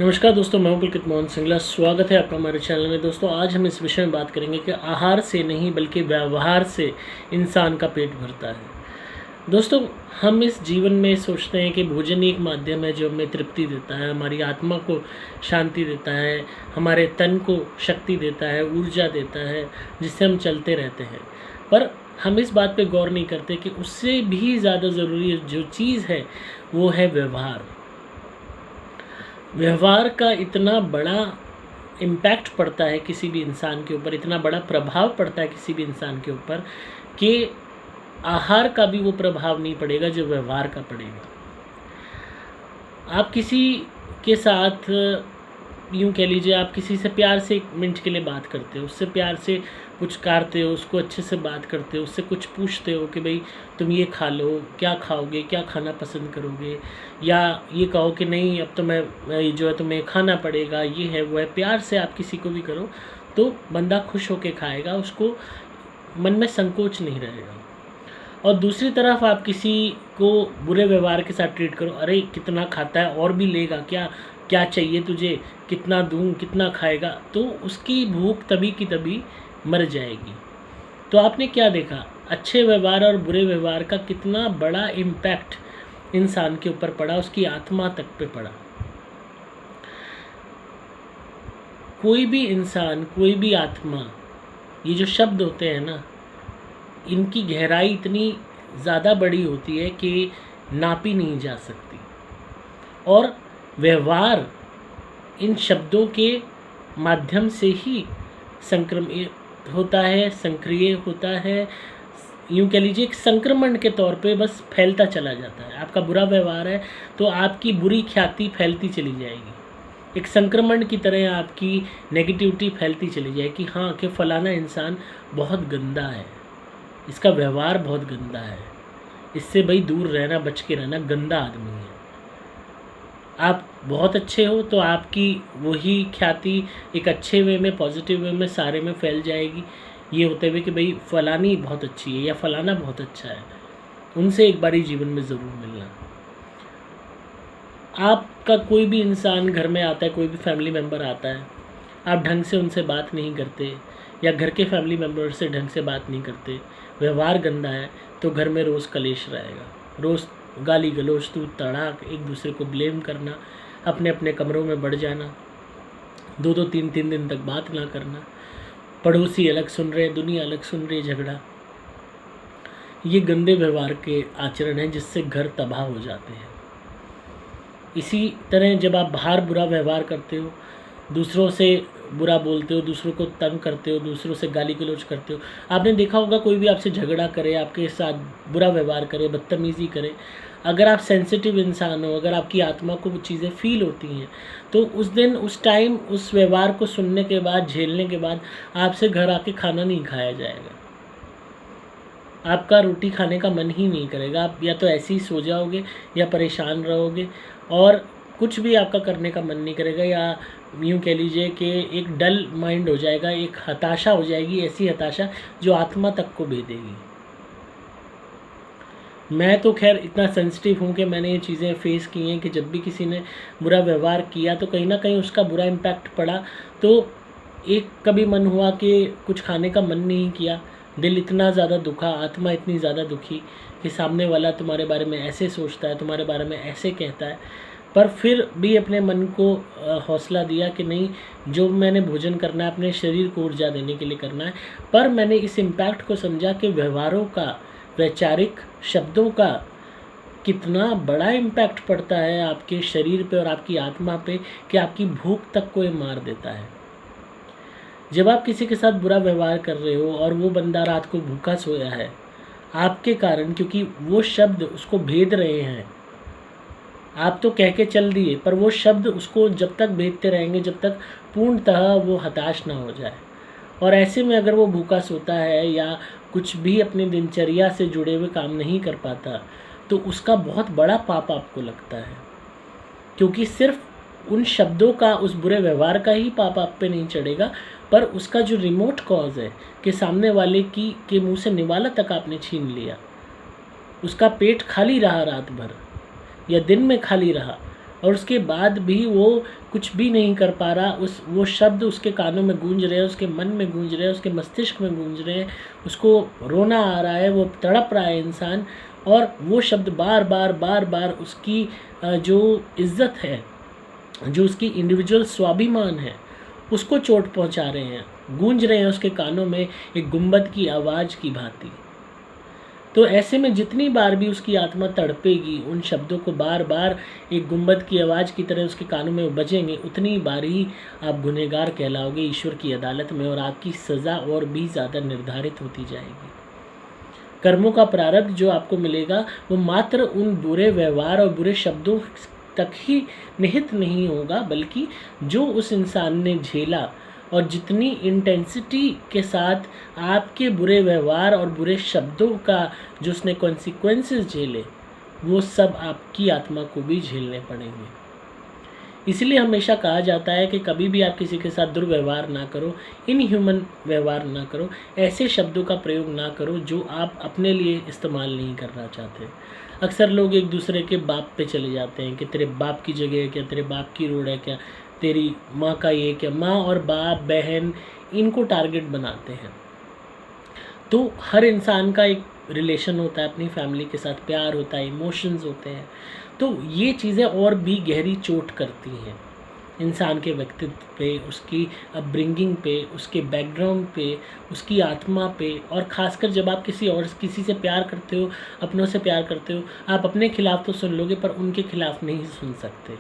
नमस्कार दोस्तों, मैं हूं पुलकित मोहन सिंगला। स्वागत है आपका हमारे चैनल में। दोस्तों, आज हम इस विषय में बात करेंगे कि आहार से नहीं बल्कि व्यवहार से इंसान का पेट भरता है। दोस्तों, हम इस जीवन में सोचते हैं कि भोजन एक माध्यम है जो हमें तृप्ति देता है, हमारी आत्मा को शांति देता है, हमारे तन को शक्ति देता है, ऊर्जा देता है, जिससे हम चलते रहते हैं। पर हम इस बात पे गौर नहीं करते कि उससे भी ज़्यादा ज़रूरी जो चीज़ है वो है व्यवहार। व्यवहार का इतना बड़ा इम्पैक्ट पड़ता है किसी भी इंसान के ऊपर, इतना बड़ा प्रभाव पड़ता है किसी भी इंसान के ऊपर कि आहार का भी वो प्रभाव नहीं पड़ेगा जो व्यवहार का पड़ेगा। आप किसी के साथ यूँ कह लीजिए, आप किसी से प्यार से 1 मिनट के लिए बात करते हो, उससे प्यार से पुचकारते हो, उसको अच्छे से बात करते हो, उससे कुछ पूछते हो कि भाई तुम ये खा लो, क्या खाओगे, क्या खाना पसंद करोगे, या ये कहो कि नहीं अब तो मैं जो है तुम्हें खाना पड़ेगा, ये है वो है। प्यार से आप किसी को भी करो तो बंदा खुश होके खाएगा, उसको मन में संकोच नहीं रहेगा। और दूसरी तरफ आप किसी को बुरे व्यवहार के साथ ट्रीट करो, अरे कितना खाता है और भी लेगा क्या, क्या चाहिए तुझे, कितना दूँ, कितना खाएगा, तो उसकी भूख तभी की तभी मर जाएगी। तो आपने क्या देखा, अच्छे व्यवहार और बुरे व्यवहार का कितना बड़ा इम्पैक्ट इंसान के ऊपर पड़ा, उसकी आत्मा तक पे पड़ा। कोई भी इंसान, कोई भी आत्मा, ये जो शब्द होते हैं ना, इनकी गहराई इतनी ज़्यादा बड़ी होती है कि नापी नहीं जा सकती। और व्यवहार इन शब्दों के माध्यम से ही संक्रमित होता है, सक्रिय होता है, यूँ कह लीजिए एक संक्रमण के तौर पे बस फैलता चला जाता है। आपका बुरा व्यवहार है तो आपकी बुरी ख्याति फैलती चली जाएगी, एक संक्रमण की तरह आपकी नेगेटिविटी फैलती चली जाएगी। हाँ, कि फ़लाना इंसान बहुत गंदा है, इसका व्यवहार बहुत गंदा है, इससे भाई दूर रहना, बच के रहना, गंदा आदमी है। आप बहुत अच्छे हो तो आपकी वही ख्याति एक अच्छे वे में, पॉजिटिव वे में सारे में फैल जाएगी, ये होते हुए कि भाई फ़लानी बहुत अच्छी है या फ़लाना बहुत अच्छा है, उनसे एक बारी जीवन में ज़रूर मिलना। आपका कोई भी इंसान घर में आता है, कोई भी फैमिली मेम्बर आता है, आप ढंग से उनसे बात नहीं करते या घर के फैमिली मेम्बर से ढंग से बात नहीं करते, व्यवहार गंदा है, तो घर में रोज़ कलेश रहेगा, रोज़ गाली गलौज, तू तड़ाक, एक दूसरे को ब्लेम करना, अपने अपने कमरों में बढ़ जाना, 2-2 3-3 दिन तक बात ना करना, पड़ोसी अलग सुन रहे, दुनिया अलग सुन रही, झगड़ा। ये गंदे व्यवहार के आचरण हैं जिससे घर तबाह हो जाते हैं। इसी तरह जब आप बाहर बुरा व्यवहार करते हो, दूसरों से बुरा बोलते हो, दूसरों को तंग करते हो, दूसरों से गाली गलौज करते हो, आपने देखा होगा कोई भी आपसे झगड़ा करे, आपके साथ बुरा व्यवहार करे, बदतमीज़ी करे, अगर आप सेंसिटिव इंसान हो, अगर आपकी आत्मा को वो चीज़ें फ़ील होती हैं, तो उस दिन, उस टाइम, उस व्यवहार को सुनने के बाद, झेलने के बाद आपसे घर आके खाना नहीं खाया जाएगा, आपका रोटी खाने का मन ही नहीं करेगा। आप या तो ऐसे ही सो जाओगे या परेशान रहोगे और कुछ भी आपका करने का मन नहीं करेगा, या यूँ कह लीजिए कि एक डल माइंड हो जाएगा, एक हताशा हो जाएगी, ऐसी हताशा जो आत्मा तक को भेदेगी। मैं तो खैर इतना सेंसिटिव हूँ कि मैंने ये चीज़ें फेस की हैं कि जब भी किसी ने बुरा व्यवहार किया तो कहीं ना कहीं उसका बुरा इम्पैक्ट पड़ा, तो एक कभी मन हुआ कि कुछ खाने का मन नहीं किया, दिल इतना ज़्यादा दुखा, आत्मा इतनी ज़्यादा दुखी कि सामने वाला तुम्हारे बारे में ऐसे सोचता है, तुम्हारे बारे में ऐसे कहता है, पर फिर भी अपने मन को हौसला दिया कि नहीं, जो मैंने भोजन करना है अपने शरीर को ऊर्जा देने के लिए करना है। पर मैंने इस इम्पैक्ट को समझा कि व्यवहारों का, वैचारिक शब्दों का कितना बड़ा इम्पैक्ट पड़ता है आपके शरीर पे और आपकी आत्मा पे, कि आपकी भूख तक को ये मार देता है। जब आप किसी के साथ बुरा व्यवहार कर रहे हो और वो बंदा रात को भूखा सोया है आपके कारण, क्योंकि वो शब्द उसको भेद रहे हैं, आप तो कह के चल दिए, पर वो शब्द उसको जब तक भेदते रहेंगे जब तक पूर्णतः वो हताश ना हो जाए। और ऐसे में अगर वो भूखा सोता है या कुछ भी अपनी दिनचर्या से जुड़े हुए काम नहीं कर पाता, तो उसका बहुत बड़ा पाप आपको लगता है, क्योंकि सिर्फ उन शब्दों का, उस बुरे व्यवहार का ही पाप आप पे नहीं चढ़ेगा, पर उसका जो रिमोट कॉज है कि सामने वाले के मुंह से निवाला तक आपने छीन लिया, उसका पेट खाली रहा रात भर या दिन में खाली रहा, और उसके बाद भी वो कुछ भी नहीं कर पा रहा। वो शब्द उसके कानों में गूंज रहे हैं, उसके मन में गूंज रहे हैं, उसके मस्तिष्क में गूंज रहे हैं, उसको रोना आ रहा है, वो तड़प रहा है इंसान, और वो शब्द बार बार बार बार उसकी जो इज़्ज़त है, जो उसकी इंडिविजुअल स्वाभिमान है, उसको चोट पहुंचा रहे हैं, गूंज रहे हैं उसके कानों में एक गुंबद की आवाज़ की भांति। तो ऐसे में जितनी बार भी उसकी आत्मा तड़पेगी, उन शब्दों को बार बार एक गुंबद की आवाज़ की तरह उसके कानों में बजेंगे, उतनी बार ही आप गुनहगार कहलाओगे ईश्वर की अदालत में, और आपकी सज़ा और भी ज़्यादा निर्धारित होती जाएगी। कर्मों का प्रारब्ध जो आपको मिलेगा वो मात्र उन बुरे व्यवहार और बुरे शब्दों तक ही निहित नहीं होगा, बल्कि जो उस इंसान ने झेला और जितनी इंटेंसिटी के साथ आपके बुरे व्यवहार और बुरे शब्दों का जो उसने कॉन्सिक्वेंसेस झेले, वो सब आपकी आत्मा को भी झेलने पड़ेंगे। इसलिए हमेशा कहा जाता है कि कभी भी आप किसी के साथ दुर्व्यवहार ना करो, इनह्यूमन व्यवहार ना करो, ऐसे शब्दों का प्रयोग ना करो जो आप अपने लिए इस्तेमाल नहीं करना चाहते। अक्सर लोग एक दूसरे के बाप पे चले जाते हैं कि तेरे बाप की जगह है क्या, तेरे बाप की रोड है क्या, तेरी माँ का ये क्या। माँ और बाप, बहन, इनको टारगेट बनाते हैं। तो हर इंसान का एक रिलेशन होता है अपनी फैमिली के साथ, प्यार होता है, इमोशंस होते हैं। तो ये चीज़ें और भी गहरी चोट करती हैं इंसान के व्यक्तित्व पे, उसकी अपब्रिंगिंग पे, उसके बैकग्राउंड पे, उसकी आत्मा पे। और ख़ासकर जब आप किसी से प्यार करते हो, अपनों से प्यार करते हो, आप अपने खिलाफ़ तो सुन लोगे पर उनके खिलाफ़ नहीं सुन सकते।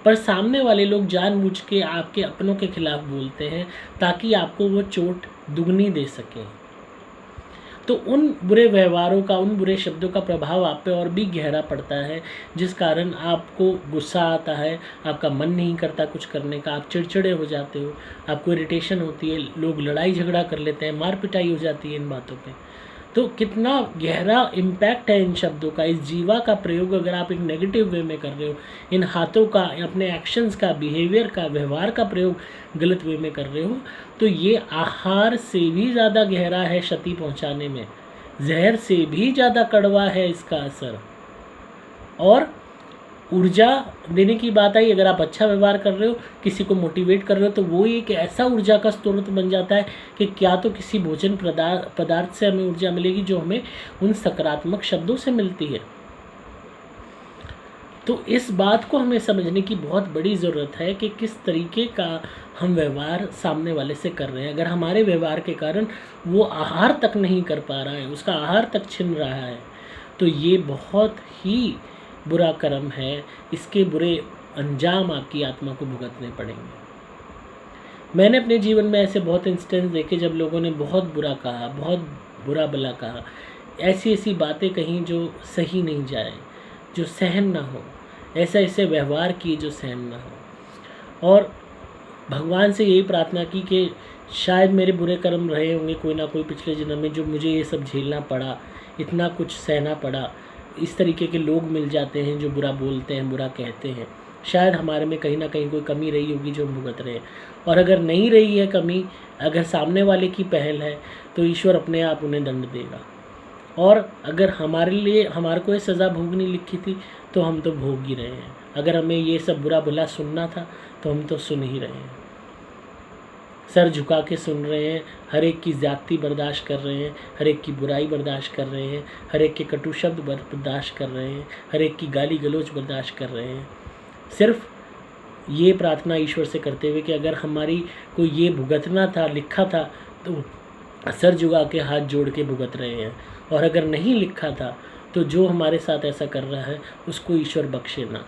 पर सामने वाले लोग जानबूझ के आपके अपनों के खिलाफ़ बोलते हैं ताकि आपको वो चोट दुगनी दे सकें। तो उन बुरे व्यवहारों का, उन बुरे शब्दों का प्रभाव आप पे और भी गहरा पड़ता है, जिस कारण आपको गुस्सा आता है, आपका मन नहीं करता कुछ करने का, आप चिड़चिड़े हो जाते हो, आपको इरिटेशन होती है, लोग लड़ाई झगड़ा कर लेते हैं, मार पिटाई हो जाती है इन बातों पे। तो कितना गहरा इम्पैक्ट है इन शब्दों का। इस जीवा का प्रयोग अगर आप एक नेगेटिव वे में कर रहे हो, इन हाथों का, अपने एक्शंस का, बिहेवियर का, व्यवहार का प्रयोग गलत वे में कर रहे हो, तो ये आहार से भी ज़्यादा गहरा है क्षति पहुंचाने में, जहर से भी ज़्यादा कड़वा है इसका असर। और ऊर्जा देने की बात आई, अगर आप अच्छा व्यवहार कर रहे हो, किसी को मोटिवेट कर रहे हो, तो वो एक ऐसा ऊर्जा का स्रोत बन जाता है कि क्या तो किसी भोजन पदार्थ से हमें ऊर्जा मिलेगी जो हमें उन सकारात्मक शब्दों से मिलती है। तो इस बात को हमें समझने की बहुत बड़ी ज़रूरत है कि किस तरीके का हम व्यवहार सामने वाले से कर रहे हैं। अगर हमारे व्यवहार के कारण वो आहार तक नहीं कर पा रहा है, उसका आहार तक छिन रहा है, तो ये बहुत ही बुरा कर्म है। इसके बुरे अंजाम आपकी आत्मा को भुगतने पड़ेंगे। मैंने अपने जीवन में ऐसे बहुत इंस्टेंस देखे जब लोगों ने बहुत बुरा कहा, बहुत बुरा भला कहा, ऐसी ऐसी बातें कहीं जो सही नहीं जाए, जो सहन ना हो, ऐसे व्यवहार किए जो सहन ना हो। और भगवान से यही प्रार्थना की कि शायद मेरे बुरे कर्म रहे होंगे कोई ना कोई पिछले जन्म में, जो मुझे ये सब झेलना पड़ा, इतना कुछ सहना पड़ा। इस तरीके के लोग मिल जाते हैं जो बुरा बोलते हैं, बुरा कहते हैं। शायद हमारे में कहीं ना कहीं कोई कमी रही होगी जो हम भुगत रहे हैं। और अगर नहीं रही है कमी, अगर सामने वाले की पहल है, तो ईश्वर अपने आप उन्हें दंड देगा। और अगर हमारे को ये सज़ा भोगनी लिखी थी तो हम तो भोग ही रहे हैं। अगर हमें ये सब बुरा भला सुनना था तो हम तो सुन ही रहे हैं, सर झुका के सुन रहे हैं, हर एक की ज़्यादती बर्दाश्त कर रहे हैं, हर एक की बुराई बर्दाश्त कर रहे हैं, हर एक के कटु शब्द बर्दाश्त कर रहे हैं, हर एक की गाली गलौज बर्दाश्त कर रहे हैं, सिर्फ ये प्रार्थना ईश्वर से करते हुए कि अगर हमारी को ये भुगतना था, लिखा था, तो सर झुका के हाथ जोड़ के भुगत रहे हैं। और अगर नहीं लिखा था तो जो हमारे साथ ऐसा कर रहा है उसको ईश्वर बख्शे ना।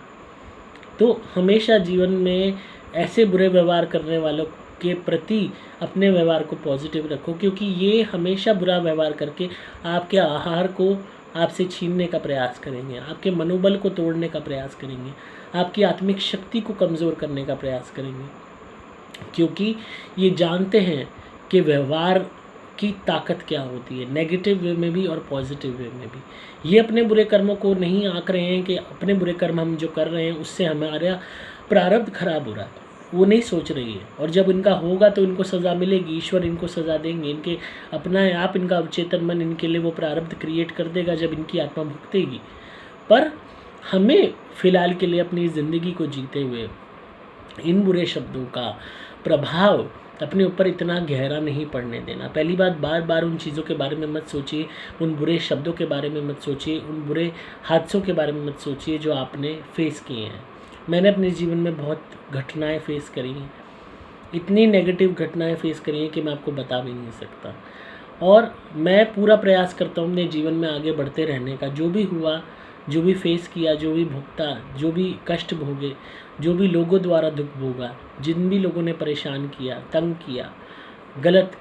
तो हमेशा जीवन में ऐसे बुरे व्यवहार करने वालों के प्रति अपने व्यवहार को पॉजिटिव रखो, क्योंकि ये हमेशा बुरा व्यवहार करके आपके आहार को आपसे छीनने का प्रयास करेंगे, आपके मनोबल को तोड़ने का प्रयास करेंगे, आपकी आत्मिक शक्ति को कमज़ोर करने का प्रयास करेंगे, क्योंकि ये जानते हैं कि व्यवहार की ताकत क्या होती है, नेगेटिव वे में भी और पॉजिटिव वे में भी। ये अपने बुरे कर्मों को नहीं आंक रहे हैं कि अपने बुरे कर्म हम जो कर रहे हैं उससे हमारा प्रारब्ध खराब हो रहा है, वो नहीं सोच रही है। और जब इनका होगा तो इनको सज़ा मिलेगी, ईश्वर इनको सज़ा देंगे, इनके अपना आप इनका अवचेतन मन इनके लिए वो प्रारब्ध क्रिएट कर देगा जब इनकी आत्मा भुगतेगी। पर हमें फ़िलहाल के लिए अपनी ज़िंदगी को जीते हुए इन बुरे शब्दों का प्रभाव अपने ऊपर इतना गहरा नहीं पड़ने देना। पहली बात, बार बार उन चीज़ों के बारे में मत सोचिए, उन बुरे शब्दों के बारे में मत सोचिए, उन बुरे हादसों के बारे में मत सोचिए जो आपने फेस किए हैं। मैंने अपने जीवन में बहुत घटनाएं फेस करी हैं, इतनी नेगेटिव घटनाएं फेस करी हैं कि मैं आपको बता भी नहीं सकता। और मैं पूरा प्रयास करता हूँ अपने जीवन में आगे बढ़ते रहने का। जो भी हुआ, जो भी फेस किया, जो भी भुगता, जो भी कष्ट भोगे, जो भी लोगों द्वारा दुख भोगा, जिन भी लोगों ने परेशान किया, तंग किया, गलत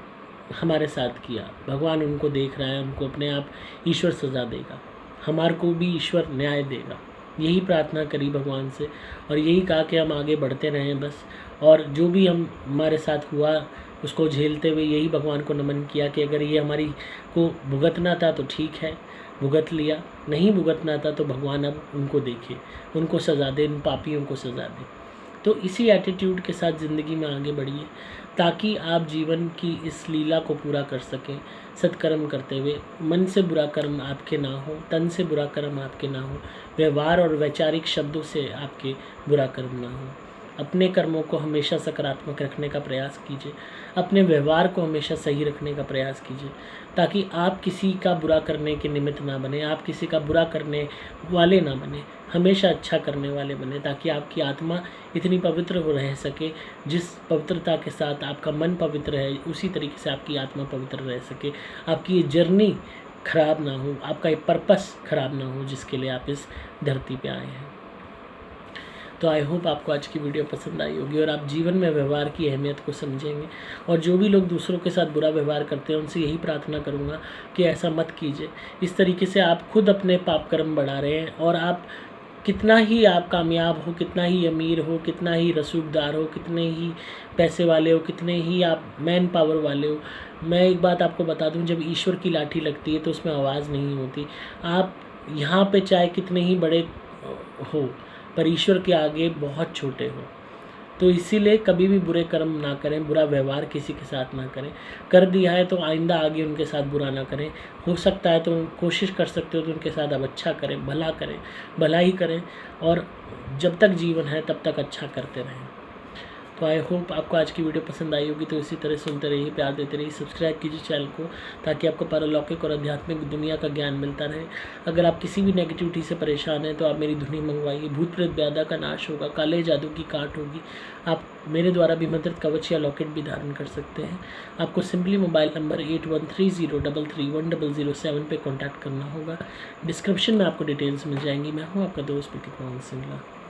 हमारे साथ किया, भगवान उनको देख रहा है, उनको अपने आप ईश्वर सज़ा देगा, हमारे को भी ईश्वर न्याय देगा। यही प्रार्थना करी भगवान से और यही कहा कि हम आगे बढ़ते रहें बस। और जो भी हमारे साथ हुआ उसको झेलते हुए यही भगवान को नमन किया कि अगर ये हमारी को भुगतना था तो ठीक है, भुगत लिया, नहीं भुगतना था तो भगवान अब उनको देखे, उनको सज़ा दे, इन पापियों को सज़ा दे। तो इसी एटीट्यूड के साथ ज़िंदगी में आगे बढ़िए ताकि आप जीवन की इस लीला को पूरा कर सकें, सत्कर्म करते हुए। मन से बुरा कर्म आपके ना हो, तन से बुरा कर्म आपके ना हो, व्यवहार और वैचारिक शब्दों से आपके बुरा कर्म ना हो। अपने कर्मों को हमेशा सकारात्मक रखने का प्रयास कीजिए, अपने व्यवहार को हमेशा सही रखने का प्रयास कीजिए ताकि आप किसी का बुरा करने के निमित्त ना बने, आप किसी का बुरा करने वाले ना बने, हमेशा अच्छा करने वाले बने ताकि आपकी आत्मा इतनी पवित्र हो रह सके। जिस पवित्रता के साथ आपका मन पवित्र है उसी तरीके से आपकी आत्मा पवित्र रह सके, आपकी ये जर्नी खराब ना हो, आपका ये पर्पस खराब ना हो जिसके लिए आप इस धरती पे आए हैं। तो आई होप आपको आज की वीडियो पसंद आई होगी और आप जीवन में व्यवहार की अहमियत को समझेंगे। और जो भी लोग दूसरों के साथ बुरा व्यवहार करते हैं उनसे यही प्रार्थना करूँगा कि ऐसा मत कीजिए। इस तरीके से आप खुद अपने पाप कर्म बढ़ा रहे हैं और आप कितना ही आप कामयाब हो, कितना ही अमीर हो, कितना ही रसूखदार हो, कितने ही पैसे वाले हो, कितने ही आप मैन पावर वाले हो, मैं एक बात आपको बता दूं, जब ईश्वर की लाठी लगती है तो उसमें आवाज़ नहीं होती। आप यहाँ पे चाहे कितने ही बड़े हो पर ईश्वर के आगे बहुत छोटे हो। तो इसीलिए कभी भी बुरे कर्म ना करें, बुरा व्यवहार किसी के साथ ना करें। कर दिया है तो आइंदा आगे उनके साथ बुरा ना करें। हो सकता है तो कोशिश कर सकते हो तो उनके साथ अब अच्छा करें, भला ही करें और जब तक जीवन है तब तक अच्छा करते रहें। तो आई होप आपको आज की वीडियो पसंद आई होगी। तो इसी तरह सुनते रहिए, प्यार देते रहिए, सब्सक्राइब कीजिए चैनल को ताकि आपको पारलौकिक और आध्यात्मिक दुनिया का ज्ञान मिलता रहे। अगर आप किसी भी नेगेटिविटी से परेशान हैं तो आप मेरी धुनी मंगवाइए। भूत प्रेत व्याधा का नाश होगा, काले जादू की काट होगी। आप मेरे द्वारा भी मंत्रित कवच या लॉकेट भी धारण कर सकते हैं। आपको सिंपली मोबाइल नंबर 8130331007 पे कॉन्टैक्ट करना होगा। डिस्क्रिप्शन में आपको डिटेल्स मिल जाएंगी। मैं हूँ आपका दोस्त पवन सिंगला।